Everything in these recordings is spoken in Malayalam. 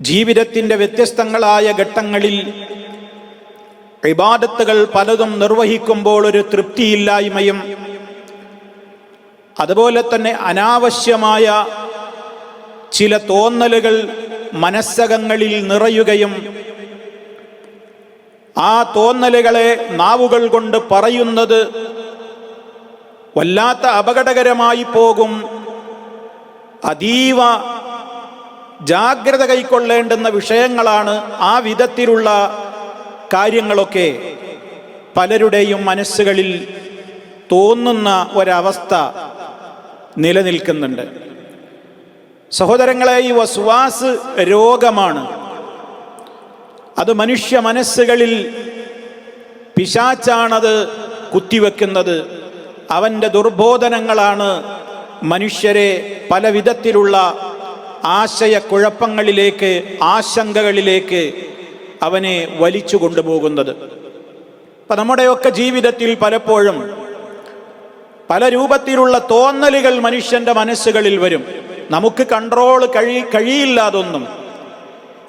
ജീവിതത്തിൻ്റെ വ്യത്യസ്തങ്ങളായ ഘട്ടങ്ങളിൽ ഇബാദത്തുകൾ പലതും നിർവഹിക്കുമ്പോൾ ഒരു തൃപ്തിയില്ലായ്മയും, അതുപോലെ തന്നെ അനാവശ്യമായ ചില തോന്നലുകൾ മനസ്സകങ്ങളിൽ നിറയുകയും ആ തോന്നലുകളെ നാവുകൾ കൊണ്ട് പറയുന്നത് വല്ലാത്ത അപകടകരമായി പോകും. അതീവ ജാഗ്രത കൈക്കൊള്ളേണ്ടുന്ന വിഷയങ്ങളാണ്. ആ വിധത്തിലുള്ള കാര്യങ്ങളൊക്കെ പലരുടെയും മനസ്സുകളിൽ തോന്നുന്ന ഒരവസ്ഥ നിലനിൽക്കുന്നുണ്ട്. സഹോദരങ്ങളെ, ഈ വസ്വാസ് രോഗമാണ്. അത് മനുഷ്യ മനസ്സുകളിൽ പിശാചാണത് കുത്തിവെക്കുന്നത്. അവൻ്റെ ദുർബോധനങ്ങളാണ് മനുഷ്യരെ പല വിധത്തിലുള്ള ആശയക്കുഴപ്പങ്ങളിലേക്ക്, ആശങ്കകളിലേക്ക് അവനെ വലിച്ചു കൊണ്ടുപോകുന്നത്. അപ്പം നമ്മുടെയൊക്കെ ജീവിതത്തിൽ പലപ്പോഴും പല രൂപത്തിലുള്ള തോന്നലുകൾ മനുഷ്യൻ്റെ മനസ്സുകളിൽ വരും. നമുക്ക് കൺട്രോൾ കഴിയില്ല അതൊന്നും.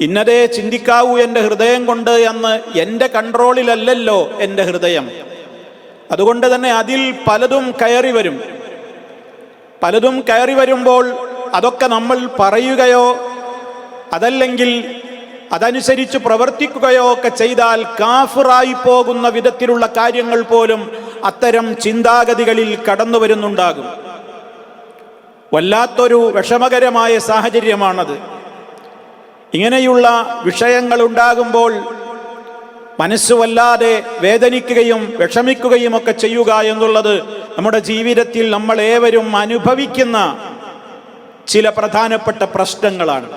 ഇന്നതേ ചിന്തിക്കാവൂ എൻ്റെ ഹൃദയം കൊണ്ട് എന്ന് എൻ്റെ കൺട്രോളിലല്ലല്ലോ എൻ്റെ ഹൃദയം. അതുകൊണ്ട് തന്നെ അതിൽ പലതും കയറി വരും. പലതും കയറി വരുമ്പോൾ അതൊക്കെ നമ്മൾ പറയുകയോ അതല്ലെങ്കിൽ അതനുസരിച്ച് പ്രവർത്തിക്കുകയോ ഒക്കെ ചെയ്താൽ കാഫിറായി പോകുന്ന വിധത്തിലുള്ള കാര്യങ്ങൾ പോലും അത്തരം ചിന്താഗതികളിൽ കടന്നു വരുന്നുണ്ടാകും. വല്ലാത്തൊരു വിഷമകരമായ സാഹചര്യമാണത്. ഇങ്ങനെയുള്ള വിഷയങ്ങൾ ഉണ്ടാകുമ്പോൾ മനസ്സ് വല്ലാതെ വേദനിക്കുകയും വിഷമിക്കുകയും ഒക്കെ ചെയ്യുക എന്നുള്ളത് നമ്മുടെ ജീവിതത്തിൽ നമ്മൾ ഏവരും അനുഭവിക്കുന്ന ചില പ്രധാനപ്പെട്ട പ്രശ്നങ്ങളാണ്.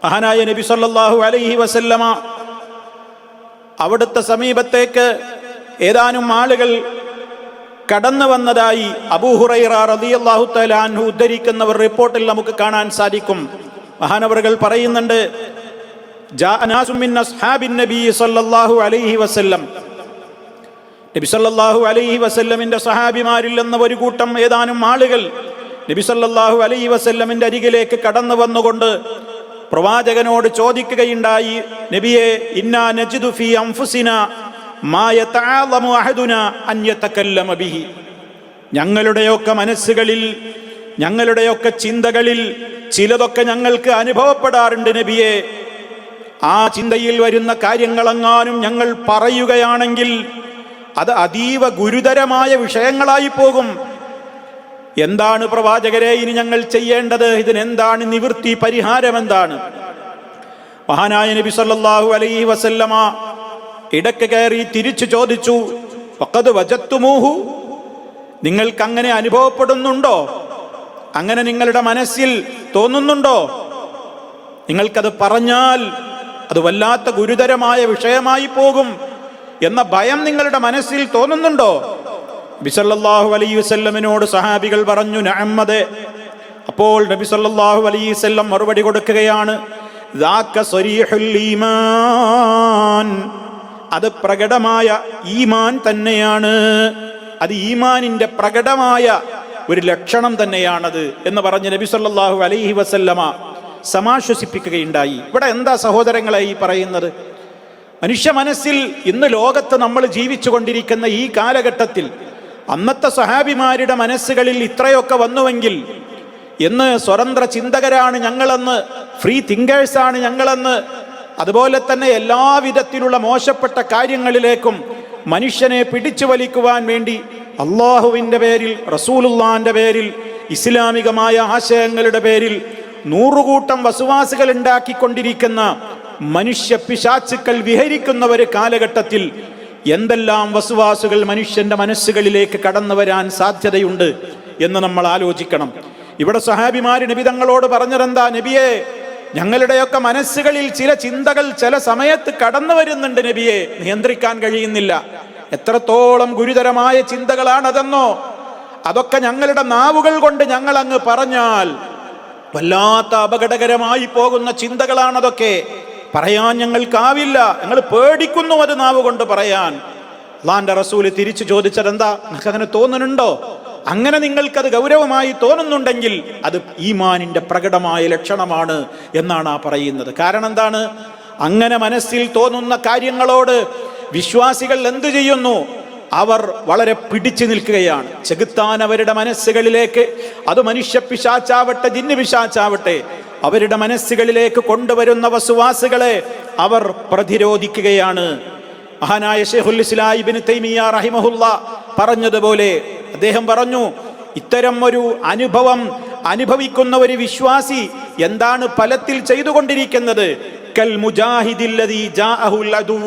മഹാനായ നബി സല്ലല്ലാഹു അലൈഹി വസല്ലമ അവിടുത്തെ സമീപത്തേക്ക് ഏതാനും ആളുകൾ കടന്നു വന്നതായി അബൂ ഹുറൈറ റളിയല്ലാഹു തആല അൻഹു ഉദ്ധരിക്കുന്ന ഒരു റിപ്പോർട്ടിൽ നമുക്ക് കാണാൻ സാധിക്കും. മഹാനവറുകൾ പറയുന്നുണ്ട്, ജാഅ നാസും മിൻ അസ്ഹാബിൻ നബി സല്ലല്ലാഹു അലൈഹി വസല്ലം, നബി സല്ലല്ലാഹു അലൈഹി വസല്ലമിന്റെ സഹാബിമാരിൽ നിന്ന് ഒരു കൂട്ടം ഏതാനും ആളുകൾ നബി സല്ലല്ലാഹു അലൈഹി വസല്ലമിന്റെ അരികിലേക്ക് കടന്നു വന്നുകൊണ്ട് പ്രവാചകനോട് ചോദിക്കുകയുണ്ടായി, നബിയെ, ഇന്നാ നജിദു ഫീ അൻഫുസിനാ മാ യതആലമു അഹദുനാ അൻ യതകല്ലമ ബിഹി, ഞങ്ങളുടെയൊക്കെ മനസ്സുകളിൽ, ഞങ്ങളുടെയൊക്കെ ചിന്തകളിൽ ചിലതൊക്കെ ഞങ്ങൾക്ക് അനുഭവപ്പെടാറുണ്ട് നബിയെ. ആ ചിന്തയിൽ വരുന്ന കാര്യങ്ങളെങ്ങാനും ഞങ്ങൾ പറയുകയാണെങ്കിൽ അത് അതീവ ഗുരുതരമായ വിഷയങ്ങളായി പോകും. എന്താണ് പ്രവാചകരെ ഇനി ഞങ്ങൾ ചെയ്യേണ്ടത്? ഇതിനെന്താണ് നിവൃത്തി, പരിഹാരം എന്താണ്? മഹാനായ നബി സല്ലല്ലാഹു അലൈഹി വസല്ലമ ഇടക്ക് കയറി തിരിച്ചു ചോദിച്ചു, വഖദ് വജത്തുമൂഹു, നിങ്ങൾക്ക് അങ്ങനെ അനുഭവപ്പെടുന്നുണ്ടോ? അങ്ങനെ നിങ്ങളുടെ മനസ്സിൽ തോന്നുന്നുണ്ടോ? നിങ്ങൾക്കത് പറഞ്ഞാൽ അത് വല്ലാത്ത ഗുരുതരമായ വിഷയമായി പോകും എന്ന ഭയം നിങ്ങളുടെ മനസ്സിൽ തോന്നുന്നുണ്ടോ? നബി സല്ലല്ലാഹു അലൈഹി വസല്ലമിനോട് സഹാബികൾ പറഞ്ഞു, നഅം, അതെ. അപ്പോൾ നബി സല്ലല്ലാഹു അലൈഹി വസല്ലം മറുപടി കൊടുക്കുകയാണ്, ദാക സരീഹുൽ ഈമാൻ, അത് പ്രകടമായ ഈമാൻ തന്നെയാണ്. അത് ഈമാനിന്റെ പ്രകടമായ ഒരു ലക്ഷണം തന്നെയാണത് എന്ന് പറഞ്ഞ് നബി സല്ലല്ലാഹു അലൈഹി വസല്ലമ സമാശ്വസിപ്പിക്കുകയുണ്ടായി. ഇവിടെ എന്താ സഹോദരങ്ങളെ ഈ പറയുന്നത്? മനുഷ്യ മനസ്സിൽ ഇന്ന് ലോകത്ത് നമ്മൾ ജീവിച്ചു കൊണ്ടിരിക്കുന്ന ഈ കാലഘട്ടത്തിൽ അന്നത്തെ സഹാബിമാരുടെ മനസ്സുകളിൽ ഇത്രയൊക്കെ വന്നുവെങ്കിൽ, എന്ന് സ്വതന്ത്ര ചിന്തകരാണ് ഞങ്ങളെന്ന്, ഫ്രീ തിങ്കേഴ്സാണ് ഞങ്ങളെന്ന്, അതുപോലെ തന്നെ എല്ലാവിധത്തിലുള്ള മോശപ്പെട്ട കാര്യങ്ങളിലേക്കും മനുഷ്യനെ പിടിച്ചു വലിക്കുവാൻ വേണ്ടി അള്ളാഹുവിൻ്റെ പേരിൽ, റസൂലുള്ളാഹിന്റെ പേരിൽ, ഇസ്ലാമികമായ ആശയങ്ങളുടെ പേരിൽ നൂറുകൂട്ടം വസുവാസുകൾ ഉണ്ടാക്കിക്കൊണ്ടിരിക്കുന്ന മനുഷ്യ പിശാചുക്കൾ വിഹരിക്കുന്ന ഒരു കാലഘട്ടത്തിൽ എന്തെല്ലാം വസുവാസുകൾ മനുഷ്യന്റെ മനസ്സുകളിലേക്ക് കടന്നു വരാൻ സാധ്യതയുണ്ട് എന്ന് നമ്മൾ ആലോചിക്കണം. ഇവിടെ സഹാബിമാര് നബി തങ്ങളോട് പറഞ്ഞതെന്താ? നബിയെ, ഞങ്ങളുടെയൊക്കെ മനസ്സുകളിൽ ചില ചിന്തകൾ ചില സമയത്ത് കടന്നു വരുന്നുണ്ട് നബിയെ, നിയന്ത്രിക്കാൻ കഴിയുന്നില്ല. എത്രത്തോളം ഗുരുതരമായ ചിന്തകളാണതെന്നോ? അതൊക്കെ ഞങ്ങളുടെ നാവുകൾ കൊണ്ട് ഞങ്ങൾ അങ്ങ് പറഞ്ഞാൽ വല്ലാത്ത അപകടകരമായി പോകുന്ന ചിന്തകളാണതൊക്കെ. പറയാൻ ഞങ്ങൾക്കാവില്ല, ഞങ്ങൾ പേടിക്കുന്നു അത് നാവ് കൊണ്ട് പറയാൻ. അള്ളാന്റെ റസൂല് തിരിച്ചു ചോദിച്ചതെന്താ? നിങ്ങൾക്ക് അങ്ങനെ തോന്നുന്നുണ്ടോ? അങ്ങനെ നിങ്ങൾക്കത് ഗൗരവമായി തോന്നുന്നുണ്ടെങ്കിൽ അത് ഈമാനിന്റെ പ്രകടമായ ലക്ഷണമാണ് എന്നാണ് ആ പറയുന്നത്. കാരണം എന്താണ്? അങ്ങനെ മനസ്സിൽ തോന്നുന്ന കാര്യങ്ങളോട് വിശ്വാസികൾ എന്തു ചെയ്യുന്നു? അവർ വളരെ പിടിച്ചു നിൽക്കുകയാണ്. ചെകുത്താൻ അവരുടെ മനസ്സുകളിലേക്ക്, അത് മനുഷ്യ പിശാച്ചാവട്ടെ ജിന്ന് പിശാച്ചാവട്ടെ, അവരുടെ മനസ്സുകളിലേക്ക് കൊണ്ടുവരുന്ന വസ്വാസുകളെ അവർ പ്രതിരോധിക്കുകയാണ്. മഹാനായ ശൈഖുൽ ഇസ്ലാം ഇബ്നു തൈമിയ്യ റഹിമഹുല്ലാ പറഞ്ഞതുപോലെ അദ്ദേഹം പറഞ്ഞു, ഇത്തരം ഒരു അനുഭവം അനുഭവിക്കുന്ന ഒരു വിശ്വാസി എന്താണ് ഫലത്തിൽ ചെയ്തുകൊണ്ടിരിക്കുന്നത്? കൽ മുജാഹിദില്ലദീ ജാഅഹുൽ അദു,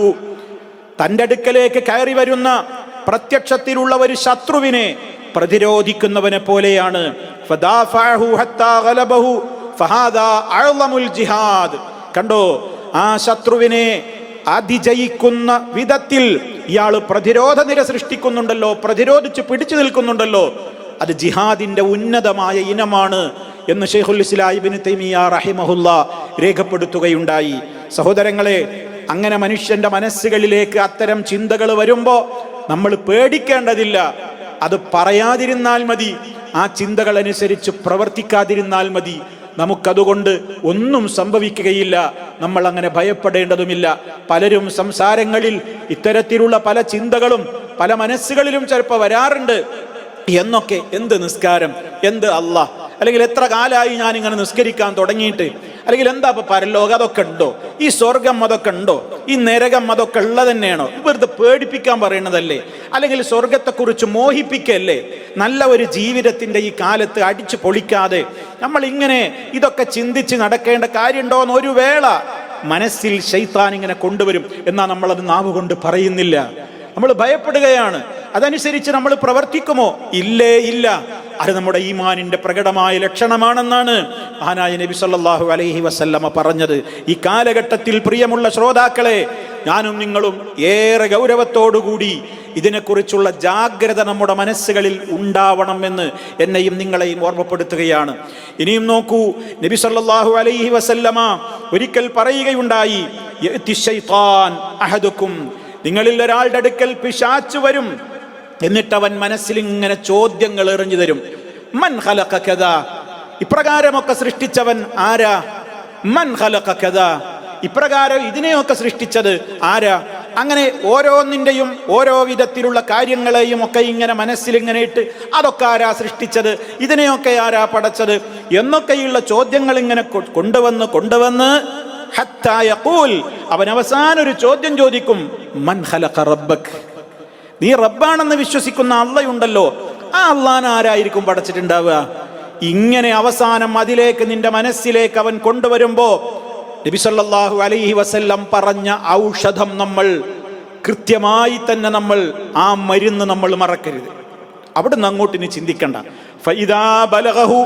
തൻ്റെ അടുക്കലേക്ക് കയറി വരുന്ന പ്രത്യക്ഷത്തിലുള്ള ഒരു ശത്രുവിനെ പ്രതിരോധിക്കുന്നവനെ പോലെയാണ്. ഫദാഫഅഹു ഹത്താ ഗലബഹു ഫഹാദാ അഅ്ളമുൽ ജിഹാദ്. കണ്ടോ, ആ ശത്രുവിനെ അതിജയിക്കുന്ന വിധത്തിൽ ഇയാൾ പ്രതിരോധ നിര സൃഷ്ടിക്കുന്നുണ്ടല്ലോ, പ്രതിരോധിച്ച് പിടിച്ചു നിൽക്കുന്നുണ്ടല്ലോ, അത് ജിഹാദിന്റെ ഉന്നതമായ ഇനമാണ് എന്ന് ശൈഖുൽ ഇസ്ലാം ഇബ്നു തൈമിയ്യ റഹിമഹുല്ലാ രേഖപ്പെടുത്തുകയുണ്ടായി. സഹോദരങ്ങളെ, അങ്ങനെ മനുഷ്യന്റെ മനസ്സുകളിലേക്ക് അത്തരം ചിന്തകൾ വരുമ്പോൾ നമ്മൾ പേടിക്കേണ്ടതില്ല. അത് പറയാതിരുന്നാൽ മതി, ആ ചിന്തകൾ അനുസരിച്ച് പ്രവർത്തിക്കാതിരുന്നാൽ മതി. നമുക്കതുകൊണ്ട് ഒന്നും സംഭവിക്കുകയില്ല. നമ്മൾ അങ്ങനെ ഭയപ്പെടേണ്ടതുമില്ല. പലരും സംസാരങ്ങളിൽ ഇത്തരത്തിലുള്ള പല ചിന്തകളും പല മനസ്സുകളിലും ചിലപ്പോൾ വരാറുണ്ട്. എന്നൊക്കെ, എന്ത് നിസ്കാരം, എന്ത് അല്ലാഹ്, അല്ലെങ്കിൽ എത്ര കാലമായി ഞാനിങ്ങനെ നിസ്കരിക്കാൻ തുടങ്ങിയിട്ട്, അല്ലെങ്കിൽ എന്താ ഇപ്പൊ പരലോകം, അതൊക്കെ ഉണ്ടോ? ഈ സ്വർഗം അതൊക്കെ ഉണ്ടോ? ഈ നരകം അതൊക്കെ ഉള്ളത് തന്നെയാണോ? വെറുതെ പേടിപ്പിക്കാൻ പറയുന്നതല്ലേ? അല്ലെങ്കിൽ സ്വർഗത്തെക്കുറിച്ച് മോഹിപ്പിക്കല്ലേ? നല്ല ഒരു ജീവിതത്തിന്റെ ഈ കാലത്ത് അടിച്ചു പൊളിക്കാതെ നമ്മൾ ഇങ്ങനെ ഇതൊക്കെ ചിന്തിച്ച് നടക്കേണ്ട കാര്യമുണ്ടോന്ന് ഒരു വേള മനസ്സിൽ ശൈത്താൻ ഇങ്ങനെ കൊണ്ടുവരും. എന്നാൽ നമ്മളത് നാവ് കൊണ്ട് പറയുന്നില്ല. നമ്മൾ ഭയപ്പെടുകയാണ്. അതനുസരിച്ച് നമ്മൾ പ്രവർത്തിക്കുമോ? ഇല്ലേ, ഇല്ല. അത് നമ്മുടെ ഈമാനിന്റെ പ്രകടമായ ലക്ഷണമാണെന്നാണ് മഹാനായ നബി സല്ലല്ലാഹു അലൈഹി വസല്ലമ പറഞ്ഞത്. ഈ കാലഘട്ടത്തിൽ പ്രിയമുള്ള ശ്രോതാക്കളെ, ഞാനും നിങ്ങളും ഏറെ ഗൗരവത്തോടുകൂടി ഇതിനെക്കുറിച്ചുള്ള ജാഗ്രത നമ്മുടെ മനസ്സുകളിൽ ഉണ്ടാവണമെന്ന് എന്നെയും നിങ്ങളെയും ഓർമ്മപ്പെടുത്തുകയാണ്. ഇനിയും നോക്കൂ, നബി സല്ലല്ലാഹു അലൈഹി വസല്ലമ ഒരിക്കൽ പറയുകയുണ്ടായി, യഅതി ശൈത്താൻ അഹദുക്കും, നിങ്ങളിൽ ഒരാളുടെ അടുക്കൽ പിശാച് വരും, എന്നിട്ടവൻ മനസ്സിൽ ഇങ്ങനെ ചോദ്യങ്ങൾ എറിഞ്ഞു തരും. മൻ ഖലഖ കദാ, ഇപ്രകാരമൊക്കെ സൃഷ്ടിച്ചവൻ ആരാ? മൻ ഖലഖ കദാ, ഇപ്രകാരം ഇതിനെയൊക്കെ സൃഷ്ടിച്ചത് ആരാ? അങ്ങനെ ഓരോന്നിൻ്റെയും ഓരോ വിധത്തിലുള്ള കാര്യങ്ങളെയും ഒക്കെ ഇങ്ങനെ മനസ്സിൽ ഇങ്ങനെ ഇട്ട്, അതൊക്കെ ആരാ സൃഷ്ടിച്ചത്, ഇതിനെയൊക്കെ ആരാ പടച്ചത് എന്നൊക്കെയുള്ള ചോദ്യങ്ങൾ ഇങ്ങനെ കൊണ്ടുവന്ന് ഹത്താ യഖൂൽ, അവൻ അവസാനം ഒരു ചോദ്യം ചോദിക്കും, മൻ ഖലഖ റബ്ബക്, നീ റബ്ബാണെന്ന് വിശ്വസിക്കുന്ന അള്ളയുണ്ടല്ലോ, ആ അള്ളാനെ ആരായിരിക്കും പടച്ചിട്ടുണ്ടാവുക? ഇങ്ങനെ അവസാനം അതിലേക്ക് നിന്റെ മനസ്സിലേക്ക് അവൻ കൊണ്ടുവരുമ്പോ നബി സല്ലല്ലാഹു അലൈഹി വസല്ലം പറഞ്ഞ ഔഷധം നമ്മൾ കൃത്യമായി തന്നെ ആ മരുന്ന് നമ്മൾ മറക്കരുത്. അവിടുന്ന് അങ്ങോട്ട് ഇനി ചിന്തിക്കണ്ട. ഫഇദാ ബലഗഹു,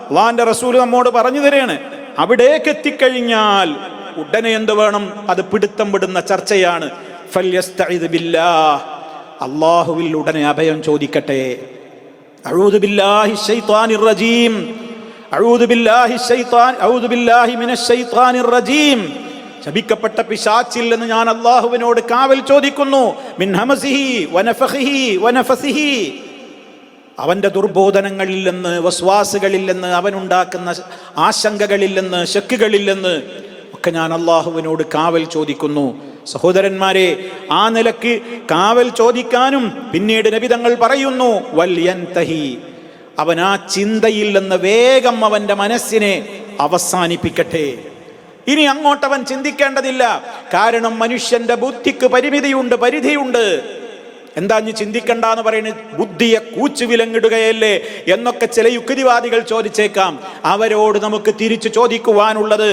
അല്ലാഹുവിന്റെ റസൂൽ നമ്മോട് പറഞ്ഞു തരാണ്, അവിടേക്ക് എത്തിക്കഴിഞ്ഞാൽ ഉടനെ എന്ത് വേണം? അത് പിടുത്തം വിടുന്ന ചർച്ചയാണ്. ഫൽയസ്തഇദ് ബില്ലാഹ്, അല്ലാഹുവിൽ ഉടനെ അഭയം ചോദിക്കട്ടെ. അഊദു ബില്ലാഹി ശൈത്വാനിർ റജീം, അഊദു ബില്ലാഹി മിനശ് ശൈത്വാനിർ റജീം, ശപിക്കപ്പെട്ട പിശാചിൽ നിന്ന് ഞാൻ അല്ലാഹുവിനോട് കാവൽ ചോദിക്കുന്നു. മിൻ ഹമസിഹി വനഫഖിഹി വനഫസിഹി, അവന്റെ ദുർബോധനങ്ങളിൽ നിന്ന്, വസ്വാസുകളിൽ നിന്ന്, അവനുണ്ടാക്കുന്ന ആശങ്കകളിൽ നിന്ന്, ശക്കുകളിൽ നിന്ന് ഒക്കെ ഞാൻ അല്ലാഹുവിനോട് കാവൽ ചോദിക്കുന്നു. സഹോദരന്മാരെ, ആ നിലക്ക് കാവൽ ചോദിക്കാനും പിന്നീട് നബി തങ്ങൾ പറയുന്നു, വൽയൻതഹി, അവൻ ആ ചിന്തയിൽ നിന്ന് വേഗം അവന്റെ മനസ്സിനെ അവസാനിപ്പിക്കട്ടെ. ഇനി അങ്ങോട്ടവൻ ചിന്തിക്കേണ്ടതില്ല. കാരണം മനുഷ്യന്റെ ബുദ്ധിക്ക് പരിധിയുണ്ട്. എന്താ നീ ചിന്തിക്കണ്ടെന്ന് പറയുന്നത്? ബുദ്ധിയെ കൂച്ചുവിലങ്ങിടുകയല്ലേ എന്നൊക്കെ ചില യുക്തിവാദികൾ ചോദിച്ചേക്കാം. അവരോട് നമുക്ക് തിരിച്ചു ചോദിക്കുവാനുള്ളത്,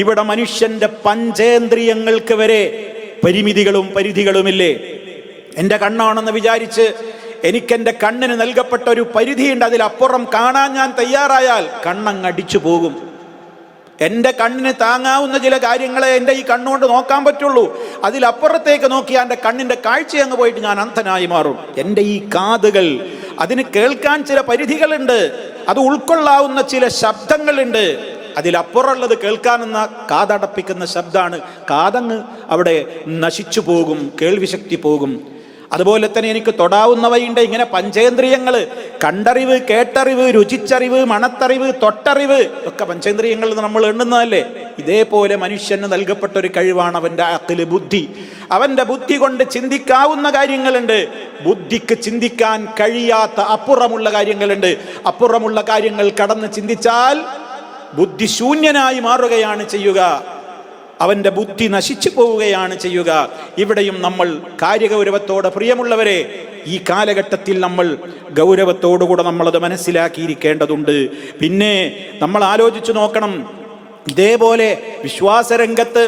ഇവിടെ മനുഷ്യന്റെ പഞ്ചേന്ദ്രിയങ്ങൾക്ക് വരെ പരിധികളുമില്ലേ? എൻ്റെ കണ്ണാണെന്ന് വിചാരിച്ച് എനിക്കെൻ്റെ കണ്ണിന് നൽകപ്പെട്ട ഒരു പരിധിയുണ്ട്, അതിലപ്പുറം കാണാൻ ഞാൻ തയ്യാറായാൽ കണ്ണങ്ങടിച്ചു പോകും. എൻ്റെ കണ്ണിന് താങ്ങാവുന്ന ചില കാര്യങ്ങളെ എൻ്റെ ഈ കണ്ണുകൊണ്ട് നോക്കാൻ പറ്റുള്ളൂ. അതിലപ്പുറത്തേക്ക് നോക്കിയാൽ എൻ്റെ കണ്ണിൻ്റെ കാഴ്ച അങ്ങ് പോയിട്ട് ഞാൻ അന്ധനായി മാറും. എൻ്റെ ഈ കാതുകൾ, അതിന് കേൾക്കാൻ ചില പരിധികളുണ്ട്, അത് ഉൾക്കൊള്ളാവുന്ന ചില ശബ്ദങ്ങളുണ്ട്. അതിലപ്പുറമുള്ളത് കേൾക്കാനെന്ന കാതടപ്പിക്കുന്ന ശബ്ദമാണ്. കാതങ്ങ് അവിടെ നശിച്ചു പോകും, കേൾവി ശക്തി പോകും. അതുപോലെ തന്നെ എനിക്ക് തൊടാവുന്നവയുണ്ട്. ഇങ്ങനെ പഞ്ചേന്ദ്രിയങ്ങൾ, കണ്ടറിവ്, കേട്ടറിവ്, രുചിച്ചറിവ്, മണത്തറിവ്, തൊട്ടറിവ് ഒക്കെ പഞ്ചേന്ദ്രിയങ്ങൾ നമ്മൾ എണ്ണുന്നതല്ലേ. ഇതേപോലെ മനുഷ്യന് നൽകപ്പെട്ട ഒരു കഴിവാണ് അവൻ്റെ അഖ്ല്, ബുദ്ധി. അവൻ്റെ ബുദ്ധി കൊണ്ട് ചിന്തിക്കാവുന്ന കാര്യങ്ങളുണ്ട്, ബുദ്ധിക്ക് ചിന്തിക്കാൻ കഴിയാത്ത അപ്പുറമുള്ള കാര്യങ്ങളുണ്ട്. അപ്പുറമുള്ള കാര്യങ്ങൾ കടന്ന് ചിന്തിച്ചാൽ ബുദ്ധിശൂന്യനായി മാറുകയാണ് ചെയ്യുക, അവൻ്റെ ബുദ്ധി നശിച്ചു പോവുകയാണ് ചെയ്യുക. ഇവിടെയും നമ്മൾ കാര്യഗൗരവത്തോടെ, പ്രിയമുള്ളവരെ, ഈ കാലഘട്ടത്തിൽ നമ്മൾ ഗൗരവത്തോടുകൂടെ നമ്മളത് മനസ്സിലാക്കിയിരിക്കേണ്ടതുണ്ട്. പിന്നെ നമ്മൾ ആലോചിച്ചു നോക്കണം, ഇതേപോലെ വിശ്വാസരംഗത്ത്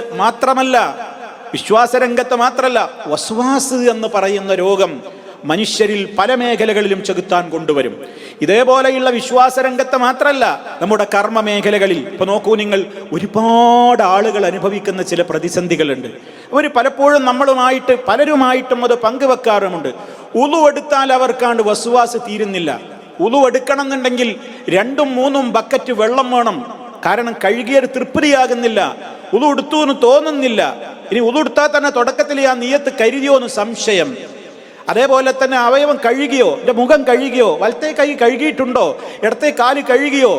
മാത്രമല്ല വസ്വാസ് എന്ന് പറയുന്ന രോഗം മനുഷ്യരിൽ പല മേഖലകളിലും ചെകുത്താൻ കൊണ്ടുവരും. ഇതേപോലെയുള്ള വിശ്വാസരംഗത്ത് മാത്രമല്ല, നമ്മുടെ കർമ്മ മേഖലകളിൽ ഇപ്പൊ നോക്കൂ നിങ്ങൾ, ഒരുപാട് ആളുകൾ അനുഭവിക്കുന്ന ചില പ്രതിസന്ധികളുണ്ട്. അവർ പലപ്പോഴും പലരുമായിട്ടും അത് പങ്കുവെക്കാറുമുണ്ട്. ഉളു എടുത്താൽ അവർക്കാണ്ട് വസ്വാസ് തീരുന്നില്ല. ഉളു എടുക്കണം എന്നുണ്ടെങ്കിൽ 2-3 ബക്കറ്റ് വെള്ളം വേണം. കാരണം കഴുകിയത് തൃപ്തിയാകുന്നില്ല, ഉളു എടുത്തു എന്ന് തോന്നുന്നില്ല. ഇനി ഉളു എടുത്താൽ തന്നെ തുടക്കത്തിൽ ആ നിയത്ത് കരുതിയോ എന്ന് സംശയം. അതേപോലെ തന്നെ അവയവം കഴുകിയോ, എൻ്റെ മുഖം കഴുകിയോ, വലത്തേ കൈ കഴുകിയിട്ടുണ്ടോ, ഇടത്തേ കാല് കഴുകിയോ,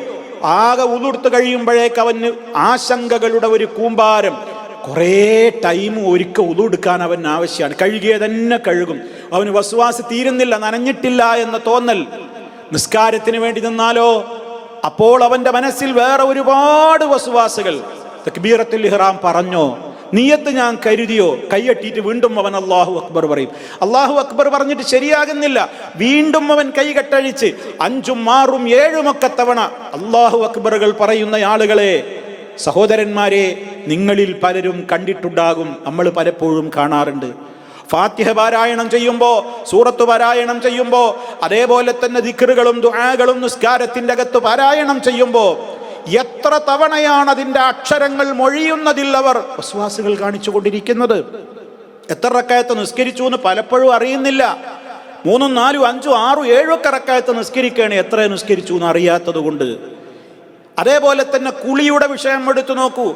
ആകെ ഉളുടുത്ത് കഴിയുമ്പോഴേക്ക് അവന് ആശങ്കകളുടെ ഒരു കൂമ്പാരം. കുറേ ടൈം ഒരിക്കൽ ഉളുടുക്കാൻ അവൻ ആവശ്യമാണ്. കഴുകിയ തന്നെ കഴുകും. അവന് വസ്വാസ് തീരുന്നില്ല, നനഞ്ഞിട്ടില്ല എന്ന തോന്നൽ. നിസ്കാരത്തിന് വേണ്ടി നിന്നാലോ, അപ്പോൾ അവൻ്റെ മനസ്സിൽ വേറെ ഒരുപാട് വസ്വാസുകൾ. തക്ബീറത്തുൽ ഇഹ്റാം പറഞ്ഞോ, നിയത്ത് ഞാൻ കരുതിയോ, കൈയ്യട്ടിയിട്ട് വീണ്ടും അവൻ അല്ലാഹു അക്ബർ പറയും. അല്ലാഹു അക്ബർ പറഞ്ഞിട്ട് ശരിയാകുന്നില്ല, വീണ്ടും അവൻ കൈ കെട്ടഴിച്ച് 5ഉം 6ഉം 7ഉം ഒക്കെ തവണ അല്ലാഹു അക്ബറുകൾ പറയുന്ന ആളുകളെ, സഹോദരന്മാരെ, നിങ്ങളിൽ പലരും കണ്ടിട്ടുണ്ടാകും, നമ്മൾ പലപ്പോഴും കാണാറുണ്ട്. ഫാത്തിഹ പാരായണം ചെയ്യുമ്പോൾ, സൂറത്ത് പാരായണം ചെയ്യുമ്പോൾ, അതേപോലെ തന്നെ ദിക്റുകളും ദുആകളും നിസ്കാരത്തിൻ്റെ അകത്ത് പാരായണം ചെയ്യുമ്പോൾ എത്ര തവണയാണ് അതിൻ്റെ അക്ഷരങ്ങൾ മൊഴിയുന്നതിൽ അവർ വസ്വാസുകൾ കാണിച്ചു കൊണ്ടിരിക്കുന്നത്. എത്ര റക്അത്ത് നിസ്കരിച്ചു എന്ന് പലപ്പോഴും അറിയുന്നില്ല. 3, 4, 5, 6, 7 ഒക്കെ റക്അത്ത് നിസ്കരിക്കുകയാണ്, എത്ര നിസ്കരിച്ചു എന്ന് അറിയാത്തത് കൊണ്ട്. അതേപോലെ തന്നെ കുളിയുടെ വിഷയം എടുത്തു നോക്കൂ.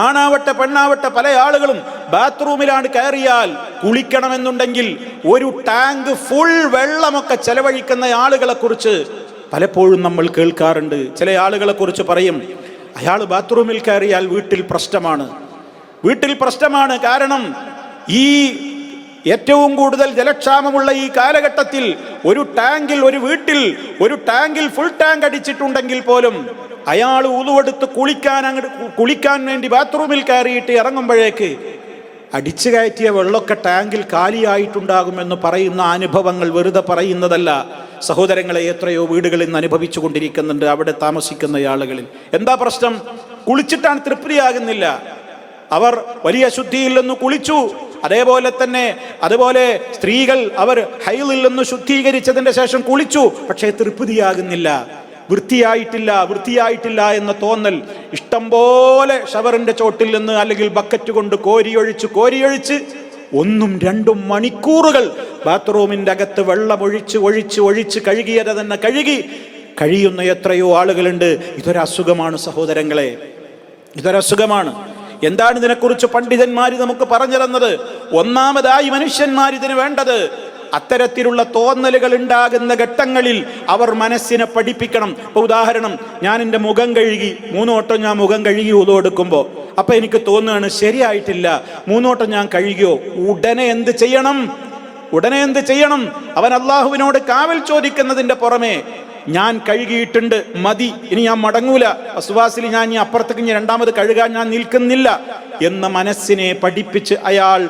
ആണാവട്ടെ പെണ്ണാവട്ടെ പല ആളുകളും ബാത്റൂമിലാണ് കയറിയാൽ കുളിക്കണമെന്നുണ്ടെങ്കിൽ ഒരു ടാങ്ക് ഫുൾ വെള്ളമൊക്കെ ചെലവഴിക്കുന്ന ആളുകളെ കുറിച്ച് പലപ്പോഴും നമ്മൾ കേൾക്കാറുണ്ട്. ചില ആളുകളെ കുറിച്ച് പറയും, അയാൾ ബാത്റൂമിൽ കയറിയാൽ വീട്ടിൽ പ്രശ്നമാണ്. കാരണം ഈ ഏറ്റവും കൂടുതൽ ജലക്ഷാമമുള്ള ഈ കാലഘട്ടത്തിൽ ഒരു ടാങ്കിൽ ഫുൾ ടാങ്ക് അടിച്ചിട്ടുണ്ടെങ്കിൽ പോലും അയാൾ ഉളുവെടുത്ത് കുളിക്കാൻ വേണ്ടി ബാത്റൂമിൽ കയറിയിട്ട് ഇറങ്ങുമ്പോഴേക്ക് അടിച്ചു കയറ്റിയ വെള്ളമൊക്കെ ടാങ്കിൽ കാലിയായിട്ടുണ്ടാകുമെന്ന് പറയുന്ന അനുഭവങ്ങൾ വെറുതെ പറയുന്നതല്ല സഹോദരങ്ങളെ. എത്രയോ വീടുകളിൽ നിന്ന് അനുഭവിച്ചു കൊണ്ടിരിക്കുന്നുണ്ട് അവിടെ താമസിക്കുന്ന ആളുകളിൽ. എന്താ പ്രശ്നം? കുളിച്ചിട്ടാണ് തൃപ്തിയാകുന്നില്ല. അവർ വലിയ ശുദ്ധിയിൽ നിന്ന് കുളിച്ചു. അതുപോലെ സ്ത്രീകൾ അവർ ഹൈളിൽ നിന്ന് ശുദ്ധീകരിച്ചതിന്റെ ശേഷം കുളിച്ചു, പക്ഷേ തൃപ്തിയാകുന്നില്ല, വൃത്തിയായിട്ടില്ല എന്ന തോന്നൽ. ഇഷ്ടം പോലെ ഷവറിന്റെ ചോട്ടിൽ നിന്ന് അല്ലെങ്കിൽ ബക്കറ്റ് കൊണ്ട് കോരിയൊഴിച്ച് 1, 2 മണിക്കൂറുകൾ ബാത്റൂമിന്റെ അകത്ത് വെള്ളമൊഴിച്ച് കഴുകിയത് തന്നെ കഴിയുന്ന എത്രയോ ആളുകളുണ്ട്. ഇതൊരസുഖമാണ് സഹോദരങ്ങളെ, ഇതൊരസുഖമാണ്. എന്താണ് ഇതിനെക്കുറിച്ച് പണ്ഡിതന്മാർ നമുക്ക് പറഞ്ഞു തന്നത്? ഒന്നാമതായി മനുഷ്യന്മാർ ഇതിന് വേണ്ടത്, അത്തരത്തിലുള്ള തോന്നലുകൾ ഉണ്ടാകുന്ന ഘട്ടങ്ങളിൽ അവർ മനസ്സിനെ പഠിപ്പിക്കണം. ഇപ്പൊ ഉദാഹരണം, ഞാൻ എൻ്റെ മുഖം കഴുകി 3 വട്ടം ഞാൻ മുഖം കഴുകി ഉളു എടുക്കുമ്പോൾ അപ്പൊ എനിക്ക് തോന്നുകയാണ് ശരിയായിട്ടില്ല, 3 വട്ടം ഞാൻ കഴുകിയോ, ഉടനെ എന്ത് ചെയ്യണം? അവൻ അള്ളാഹുവിനോട് കാവൽ ചോദിക്കുന്നതിന്റെ പുറമെ ഞാൻ കഴുകിയിട്ടുണ്ട്, മതി, ഇനി ഞാൻ മടങ്ങൂല, വസ്വാസിൽ ഞാൻ ഇനി അപ്പുറത്തേക്ക് രണ്ടാമത് കഴുകാൻ ഞാൻ നിൽക്കുന്നില്ല എന്ന മനസ്സിനെ പഠിപ്പിച്ച് അയാൾ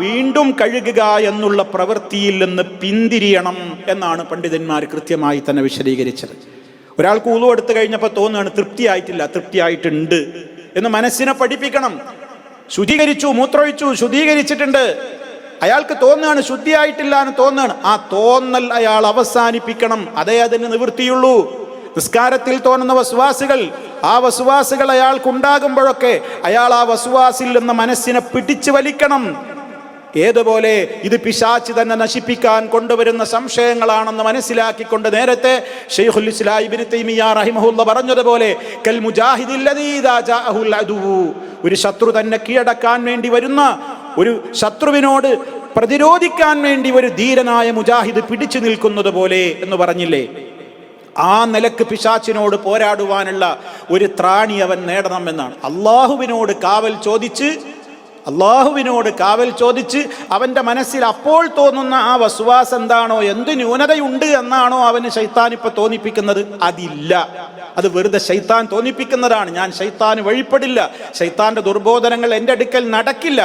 വീണ്ടും കഴുകുക എന്നുള്ള പ്രവൃത്തിയിൽ നിന്ന് പിന്തിരിയണം എന്നാണ് പണ്ഡിതന്മാർ കൃത്യമായി തന്നെ വിശദീകരിച്ചത്. ഒരാൾക്ക് ഉളു എടുത്തു കഴിഞ്ഞപ്പോൾ തോന്നുകയാണ് തൃപ്തിയായിട്ടുണ്ട് എന്ന് മനസ്സിനെ പഠിപ്പിക്കണം. ശുദ്ധീകരിച്ചു, മൂത്രമൊഴിച്ചു, ശുദ്ധീകരിച്ചിട്ടുണ്ട്, അയാൾക്ക് തോന്നുകയാണ് ശുദ്ധിയായിട്ടില്ല എന്ന് തോന്നുകയാണ്. ആ തോന്നൽ അയാൾ അവസാനിപ്പിക്കണം. അതേ അതിന് നിവൃത്തിയുള്ളൂ. നിസ്കാരത്തിൽ തോന്നുന്ന ആ വസ്വാസുകൾ അയാൾക്കുണ്ടാകുമ്പോഴൊക്കെ അയാൾ ആ വസ്വാസിൽ നിന്ന് മനസ്സിനെ പിടിച്ചു വലിക്കണം. ഏതുപോലെ ഇത് പിശാച് തന്നെ നശിപ്പിക്കാൻ കൊണ്ടുവരുന്ന സംശയങ്ങളാണെന്ന് മനസ്സിലാക്കിക്കൊണ്ട് നേരത്തെ ശൈഖുൽ ഇസ്ലാം ഇബ്നു തൈമിയ്യ റഹിമഹുല്ലാഹ് പറഞ്ഞതുപോലെ ഒരു ശത്രു തന്നെ കീഴടക്കാൻ വേണ്ടി വരുന്ന ഒരു ശത്രുവിനോട് പ്രതിരോധിക്കാൻ വേണ്ടി ഒരു ധീരനായ മുജാഹിദ് പിടിച്ചു നിൽക്കുന്നത് പോലെ എന്ന് പറഞ്ഞില്ലേ, ആ നിലക്ക് പിശാചിനോട് പോരാടുവാനുള്ള ഒരു ത്രാണി അവൻ നേടണമെന്നാണ്. അള്ളാഹുവിനോട് കാവൽ ചോദിച്ച് അവൻ്റെ മനസ്സിൽ അപ്പോൾ തോന്നുന്ന ആ വസ്വാസ് എന്താണോ, എന്ത് ന്യൂനതയുണ്ട് എന്നാണോ അവന് ശൈത്താൻ ഇപ്പൊ തോന്നിപ്പിക്കുന്നത്, അതില്ല. അത് വെറുതെ ശൈത്താൻ തോന്നിപ്പിക്കുന്നതാണ്. ഞാൻ ശൈത്താന് വഴിപ്പെടില്ല, ശൈത്താന്റെ ദുർബോധനങ്ങൾ എൻ്റെ അടുക്കൽ നടക്കില്ല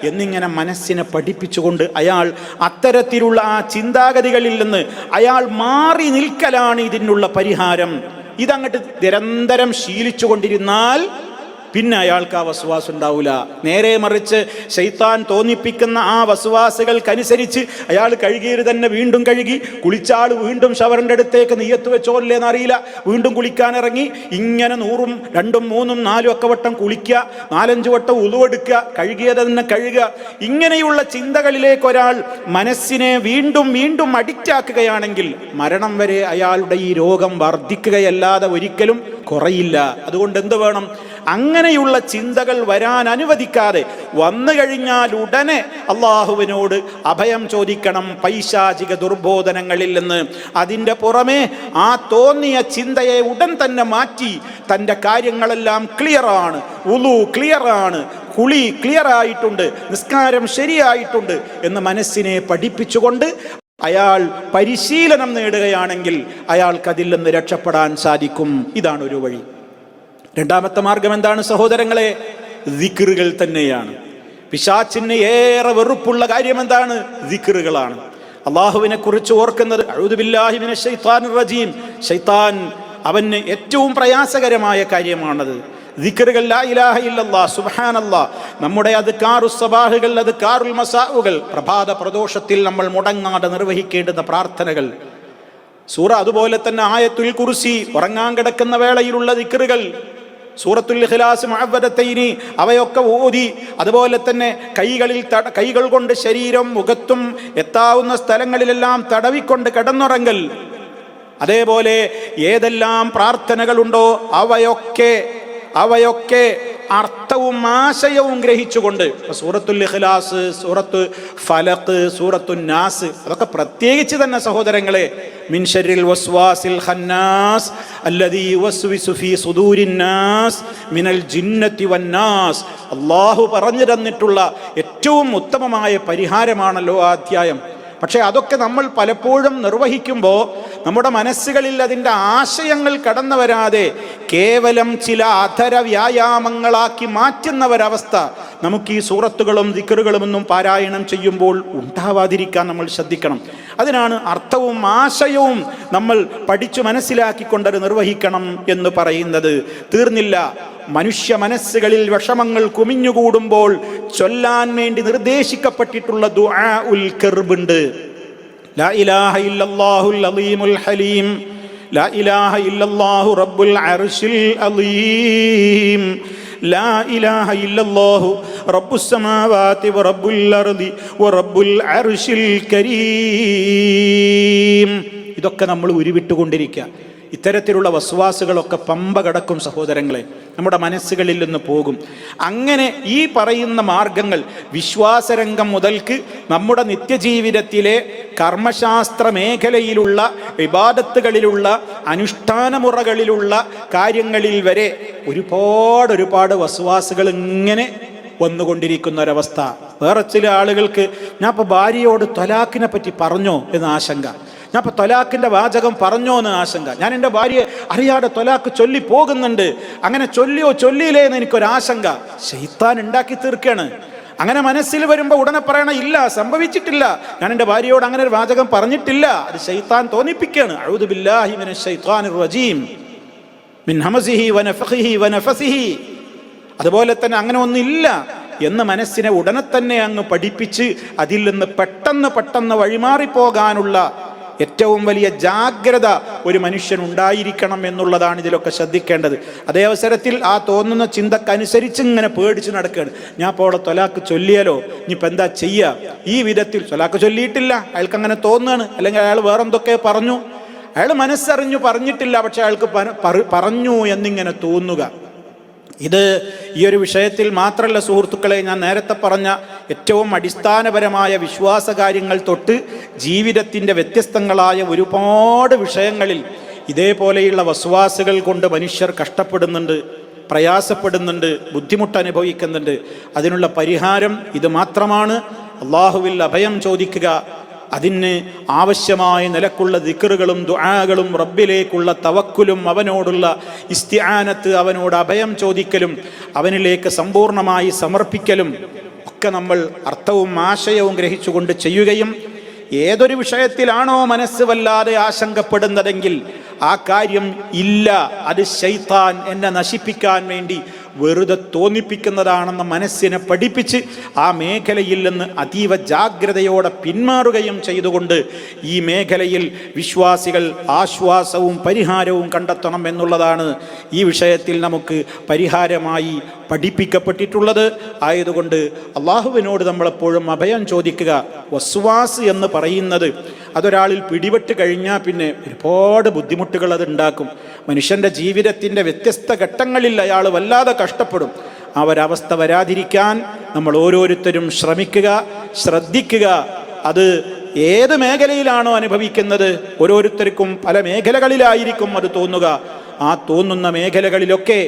എന്നിങ്ങനെ മനസ്സിനെ പഠിപ്പിച്ചുകൊണ്ട് അയാൾ അത്തരത്തിലുള്ള ആ ചിന്താഗതികളിൽ നിന്ന് അയാൾ മാറി നിൽക്കലാണ് ഇതിനുള്ള പരിഹാരം. ഇതങ്ങോട്ട് നിരന്തരം ശീലിച്ചു കൊണ്ടിരുന്നാൽ പിന്നെ അയാൾക്ക് ആ വസ്വാസ് ഉണ്ടാവില്ല. നേരെ മറിച്ച് ശൈത്താൻ തോന്നിപ്പിക്കുന്ന ആ വസ്വാസുകൾക്കനുസരിച്ച് അയാൾ കഴുകിയത് തന്നെ വീണ്ടും കഴുകി, കുളിച്ചാൾ വീണ്ടും ഷവറിൻ്റെ അടുത്തേക്ക് നിയ്യത്ത് വെച്ചോല്ലേന്ന് അറിയില്ല, വീണ്ടും കുളിക്കാൻ ഇറങ്ങി, ഇങ്ങനെ 100ഉം 2ഉം 3ഉം 4ഉം ഒക്കെ വട്ടം കുളിക്കുക, 4-5 വട്ടം ഉളുവെടുക്കുക, കഴുകിയത് തന്നെ കഴുകുക. ഇങ്ങനെയുള്ള ചിന്തകളിലേക്ക് ഒരാൾ മനസ്സിനെ വീണ്ടും വീണ്ടും അഡിക്റ്റ് ആക്കുകയാണെങ്കിൽ മരണം വരെ അയാളുടെ ഈ രോഗം വർദ്ധിക്കുകയല്ലാതെ ഒരിക്കലും കുറയില്ല. അതുകൊണ്ട് എന്ത് വേണം? അങ്ങനെയുള്ള ചിന്തകൾ വരാൻ അനുവദിക്കാതെ വന്നു കഴിഞ്ഞാൽ ഉടനെ അള്ളാഹുവിനോട് അഭയം ചോദിക്കണം പൈശാചിക ദുർബോധനങ്ങളിൽ നിന്ന്. അതിൻ്റെ പുറമെ ആ തോന്നിയ ചിന്തയെ ഉടൻ തന്നെ മാറ്റി തൻ്റെ കാര്യങ്ങളെല്ലാം ക്ലിയറാണ്, വുളു ക്ലിയറാണ്, കുളി ക്ലിയർ ആയിട്ടുണ്ട്, നിസ്കാരം ശരിയായിട്ടുണ്ട് എന്ന് മനസ്സിനെ പഠിപ്പിച്ചുകൊണ്ട് അയാൾ പരിശീലനം നേടുകയാണെങ്കിൽ അയാൾക്കതിൽ നിന്ന് രക്ഷപ്പെടാൻ സാധിക്കും. ഇതാണ് ഒരു വഴി. രണ്ടാമത്തെ മാർഗം എന്താണ് സഹോദരങ്ങളെ? ദിക്റുകൾ തന്നെയാണ്. പിശാചിന് ഏറെ വെറുപ്പുള്ള കാര്യം എന്താണ്? ദിക്റുകളാണ്. അള്ളാഹുവിനെ കുറിച്ച് ഓർക്കുന്നത്. അഊദു ബില്ലാഹി മിനശ് ശൈത്താനിർ റജീം. ശൈത്താൻ അവന് ഏറ്റവും പ്രയാസകരമായ കാര്യമാണത്. ദിക്റുകൾ, ലാ ഇലാഹ ഇല്ലല്ലാഹ്, സുബ്ഹാനല്ലാഹ്, നമ്മുടെ അദ്കാറുസ് സബാഹുകൾ, അദ്കാറുൽ മസാഉകൾ, പ്രഭാത പ്രദോഷത്തിൽ നമ്മൾ മുടങ്ങാതെ നിർവഹിക്കേണ്ടുന്ന പ്രാർത്ഥനകൾ, സൂറ, അതുപോലെ തന്നെ ആയത്തുൽ കുർസി, ഉറങ്ങാൻ കിടക്കുന്ന വേളയിലുള്ള ദിക്റുകൾ, സൂറത്തുൽ ഇഖ്ലാസ്, മുഅവ്വദത്തൈനി, അവയൊക്കെ ഓതി, അതുപോലെ തന്നെ കൈകൾ കൊണ്ട് ശരീരം മുഖത്തും എത്താവുന്ന സ്ഥലങ്ങളിലെല്ലാം തടവിക്കൊണ്ട് കിടന്നുറങ്ങൽ, അതേപോലെ ഏതെല്ലാം പ്രാർത്ഥനകളുണ്ടോ അവയൊക്കെ അർത്ഥവും ആശയവും ഗ്രഹിച്ചുകൊണ്ട്, സൂറത്തുൽ ഇഖ്ലാസ്, സൂറത്തു ഫലഖ്, സൂറത്തു നാസ്, അതൊക്കെ പ്രത്യേകിച്ച് തന്നെ സഹോദരങ്ങളെ, മിൻ ശർരിൽ വസ്വാസിൽ ഖന്നാസ് അല്ലദീ യുവസ്വിസു ഫീ സുദൂരിൻ നാസ് മിനൽ ജിന്നത്തി വന്നാസ്, അല്ലാഹു പറഞ്ഞു തന്നിട്ടുള്ള ഏറ്റവും ഉത്തമമായ പരിഹാരമാണല്ലോ ആ അധ്യായം. പക്ഷേ അതൊക്കെ നമ്മൾ പലപ്പോഴും നിർവഹിക്കുമ്പോൾ നമ്മുടെ മനസ്സുകളിൽ അതിൻ്റെ ആശയങ്ങൾ കടന്നു വരാതെ കേവലം ചില അധര വ്യായാമങ്ങളാക്കി മാറ്റുന്ന ഒരവസ്ഥ നമുക്ക് ഈ സൂറത്തുകളും ദിക്റുകളും ഒന്നും പാരായണം ചെയ്യുമ്പോൾ ഉണ്ടാവാതിരിക്കാൻ നമ്മൾ ശ്രദ്ധിക്കണം. അതിനാണ് അർത്ഥവും ആശയവും നമ്മൾ പഠിച്ചു മനസ്സിലാക്കിക്കൊണ്ടത് നിർവഹിക്കണം എന്ന് പറയുന്നത്. തീർന്നില്ല, മനുഷ്യ മനസ്സുകളിൽ വിഷമങ്ങൾ കുമിഞ്ഞുകൂടുമ്പോൾ ചൊല്ലാൻ വേണ്ടി നിർദ്ദേശിക്കപ്പെട്ടിട്ടുള്ള ദുആ ഉൽ കർബുണ്ട്. ലാ ഇലാഹ ഇല്ലല്ലാഹുൽ അലീമുൽ ഹലീം, ലാ ഇലാഹ ഇല്ലല്ലാഹു റബ്ബുൽ അർശിൽ അലീം, ലാ ഇലാഹ ഇല്ലല്ലാഹു റബ്ബുസ് സമാവാതി വ റബ്ബുൽ അർദി വ റബ്ബുൽ അർശിൽ കരീം. ഇതൊക്കെ നമ്മൾ ഉരുവിട്ടുകൊണ്ടിരിക്കുക. ഇത്തരത്തിലുള്ള വസ്വാസുകളൊക്കെ പമ്പ കടക്കും സഹോദരങ്ങളെ, നമ്മുടെ മനസ്സുകളിൽ നിന്ന് പോകും. അങ്ങനെ ഈ പറയുന്ന മാർഗങ്ങൾ വിശ്വാസരംഗം മുതൽക്ക് നമ്മുടെ നിത്യജീവിതത്തിലെ കർമ്മശാസ്ത്ര മേഖലയിലുള്ള ഇബാദത്തുകളിലുള്ള അനുഷ്ഠാനമുറകളിലുള്ള കാര്യങ്ങളിൽ വരെ ഒരുപാട് വസ്വാസുകൾ ഇങ്ങനെ വന്നുകൊണ്ടിരിക്കുന്ന ഒരവസ്ഥ. വേറെ ചില ആളുകൾക്ക് ഞാൻ ഇപ്പോൾ ഭാര്യയോട് ത്വലാഖിനെ പറ്റി പറഞ്ഞോ എന്ന് ആശങ്ക, ഞാൻ ഇപ്പോൾ ത്വലാഖിൻ്റെ വാചകം പറഞ്ഞോ എന്ന് ആശങ്ക, ഞാൻ എൻ്റെ ഭാര്യയെ അറിയാതെ ത്വലാഖ് ചൊല്ലി പോകുന്നുണ്ട്, അങ്ങനെ ചൊല്ലിയില്ലേ എന്ന് എനിക്കൊരാശങ്ക. ശൈത്താൻ ഉണ്ടാക്കി തീർക്കുകയാണ്. അങ്ങനെ മനസ്സിൽ വരുമ്പോൾ ഉടനെ പറയണം, ഇല്ല, സംഭവിച്ചിട്ടില്ല, ഞാൻ എൻ്റെ ഭാര്യയോട് അങ്ങനെ ഒരു വാചകം പറഞ്ഞിട്ടില്ല, അത് ശൈത്താൻ തോന്നിപ്പിക്കുകയാണ്. അഊദു ബില്ലാഹി മിനശ് ശൈത്വാനിർ റജീം മിൻ ഹമസിഹി വനഫഖിഹി വനഫസിഹി. അതുപോലെ തന്നെ അങ്ങനെ ഒന്നില്ല എന്ന് മനസ്സിനെ ഉടനെ തന്നെ അങ്ങ് പഠിപ്പിച്ച് അതിൽ നിന്ന് പെട്ടെന്ന് വഴിമാറിപ്പോകാനുള്ള ഏറ്റവും വലിയ ജാഗ്രത ഒരു മനുഷ്യൻ ഉണ്ടായിരിക്കണം എന്നുള്ളതാണ് ഇതിലൊക്കെ ശ്രദ്ധിക്കേണ്ടത്. അതേ അവസരത്തിൽ ആ തോന്നുന്ന ചിന്തക്കനുസരിച്ച് ഇങ്ങനെ പേടിച്ച് നടക്കുകയാണ്. ഞാൻ ഇപ്പോൾ അവിടെ ത്വലാഖ് ചൊല്ലിയാലോ, ഇനിയിപ്പോൾ എന്താ ചെയ്യുക, ഈ വിധത്തിൽ ത്വലാഖ് ചൊല്ലിയിട്ടില്ല, അയാൾക്ക് അങ്ങനെ തോന്നുകയാണ്, അല്ലെങ്കിൽ അയാൾ വേറെന്തൊക്കെ പറഞ്ഞു, അയാൾ മനസ്സറിഞ്ഞു പറഞ്ഞിട്ടില്ല, പക്ഷെ അയാൾക്ക് പറഞ്ഞു എന്നിങ്ങനെ തോന്നുക. ഇത് ഈ ഒരു വിഷയത്തിൽ മാത്രമല്ല സുഹൃത്തുക്കളെ, ഞാൻ നേരത്തെ പറഞ്ഞ ഏറ്റവും അടിസ്ഥാനപരമായ വിശ്വാസ കാര്യങ്ങൾ തൊട്ട് ജീവിതത്തിൻ്റെ വ്യത്യസ്തങ്ങളായ ഒരുപാട് വിഷയങ്ങളിൽ ഇതേപോലെയുള്ള വസ്വാസുകൾ കൊണ്ട് മനുഷ്യർ കഷ്ടപ്പെടുന്നുണ്ട്, പ്രയാസപ്പെടുന്നുണ്ട്, ബുദ്ധിമുട്ട് അനുഭവിക്കുന്നുണ്ട്. അതിനുള്ള പരിഹാരം ഇത് മാത്രമാണ്. അള്ളാഹുവിൽ അഭയം ചോദിക്കുക, അതിന് ആവശ്യമായ നിലക്കുള്ള ദിക്റുകളും ദുആകളും റബ്ബിലേക്കുള്ള തവക്കുലും അവനോടുള്ള ഇസ്തിആനത്ത്, അവനോട് അഭയം ചോദിക്കലും അവനിലേക്ക് സമ്പൂർണമായി സമർപ്പിക്കലും ഒക്കെ നമ്മൾ അർത്ഥവും ആശയവും ഗ്രഹിച്ചുകൊണ്ട് ചെയ്യുകയും ഏതൊരു വിഷയത്തിലാണോ മനസ്സ് വല്ലാതെ ആശങ്കപ്പെടുന്നതെങ്കിൽ ആ കാര്യം ഇല്ല, അത് ശൈത്താൻ എന്നെ നശിപ്പിക്കാൻ വേണ്ടി വെറുതെ തോന്നിപ്പിക്കുന്നതാണെന്ന് മനസ്സിനെ പഠിപ്പിച്ച് ആ മേഖലയിൽ നിന്ന് അതീവ ജാഗ്രതയോടെ പിന്മാറുകയും ചെയ്തുകൊണ്ട് ഈ മേഖലയിൽ വിശ്വാസികൾ ആശ്വാസവും പരിഹാരവും കണ്ടെത്തണം എന്നുള്ളതാണ് ഈ വിഷയത്തിൽ നമുക്ക് പരിഹാരമായി പഠിപ്പിക്കപ്പെട്ടിട്ടുള്ളത്. ആയതുകൊണ്ട് അള്ളാഹുവിനോട് നമ്മളെപ്പോഴും അഭയം ചോദിക്കുക. വസ്വാസ് എന്ന് പറയുന്നത് അതൊരാളിൽ പിടിപെട്ട് കഴിഞ്ഞാൽ പിന്നെ ഒരുപാട് ബുദ്ധിമുട്ടുകൾ അത് ഉണ്ടാക്കും. മനുഷ്യൻ്റെ ജീവിതത്തിൻ്റെ വ്യത്യസ്ത ഘട്ടങ്ങളിൽ അയാൾ വല്ലാതെ കഷ്ടപ്പെടും. ആ ഒരവസ്ഥ വരാതിരിക്കാൻ നമ്മൾ ഓരോരുത്തരും ശ്രമിക്കുക, ശ്രദ്ധിക്കുക. അത് ഏത് മേഖലയിലാണോ അനുഭവിക്കുന്നത്, ഓരോരുത്തർക്കും പല മേഖലകളിലായിരിക്കും അത് തോന്നുക. ആ തോന്നുന്ന മേഖലകളിലൊക്കെ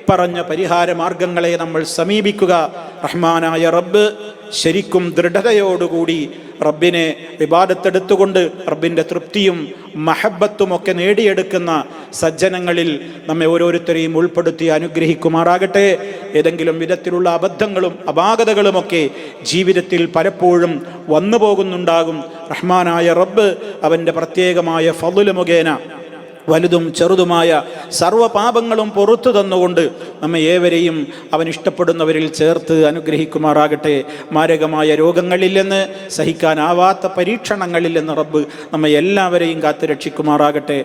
പറഞ്ഞ പരിഹാര മാർഗങ്ങളെ നമ്മൾ സമീപിക്കുക. റഹ്മാനായ റബ്ബ് ശരിക്കും ദൃഢതയോടുകൂടി റബ്ബിനെ ഇബാദത്തെടുത്തുകൊണ്ട് റബ്ബിൻ്റെ തൃപ്തിയും മഹബത്തും ഒക്കെ നേടിയെടുക്കുന്ന സജ്ജനങ്ങളിൽ നമ്മെ ഓരോരുത്തരെയും ഉൾപ്പെടുത്തി അനുഗ്രഹിക്കുമാറാകട്ടെ. ഏതെങ്കിലും വിധത്തിലുള്ള അബദ്ധങ്ങളും അപാകതകളുമൊക്കെ ജീവിതത്തിൽ പലപ്പോഴും വന്നു പോകുന്നുണ്ടാകും. റഹ്മാനായ റബ്ബ് അവൻ്റെ പ്രത്യേകമായ ഫളുൽ മുഖേന വലുതും ചെറുതുമായ സർവ്വപാപങ്ങളും പുറത്തു തന്നുകൊണ്ട് നമ്മെ ഏവരെയും അവൻ ഇഷ്ടപ്പെടുന്നവരിൽ ചേർത്ത് അനുഗ്രഹിക്കുമാറാകട്ടെ. മാരകമായ രോഗങ്ങളിൽ നിന്ന്, സഹിക്കാനാവാത്ത പരീക്ഷണങ്ങളിൽ നിന്ന് റബ്ബ് നമ്മെ എല്ലാവരെയും കാത്തു രക്ഷിക്കുമാറാകട്ടെ.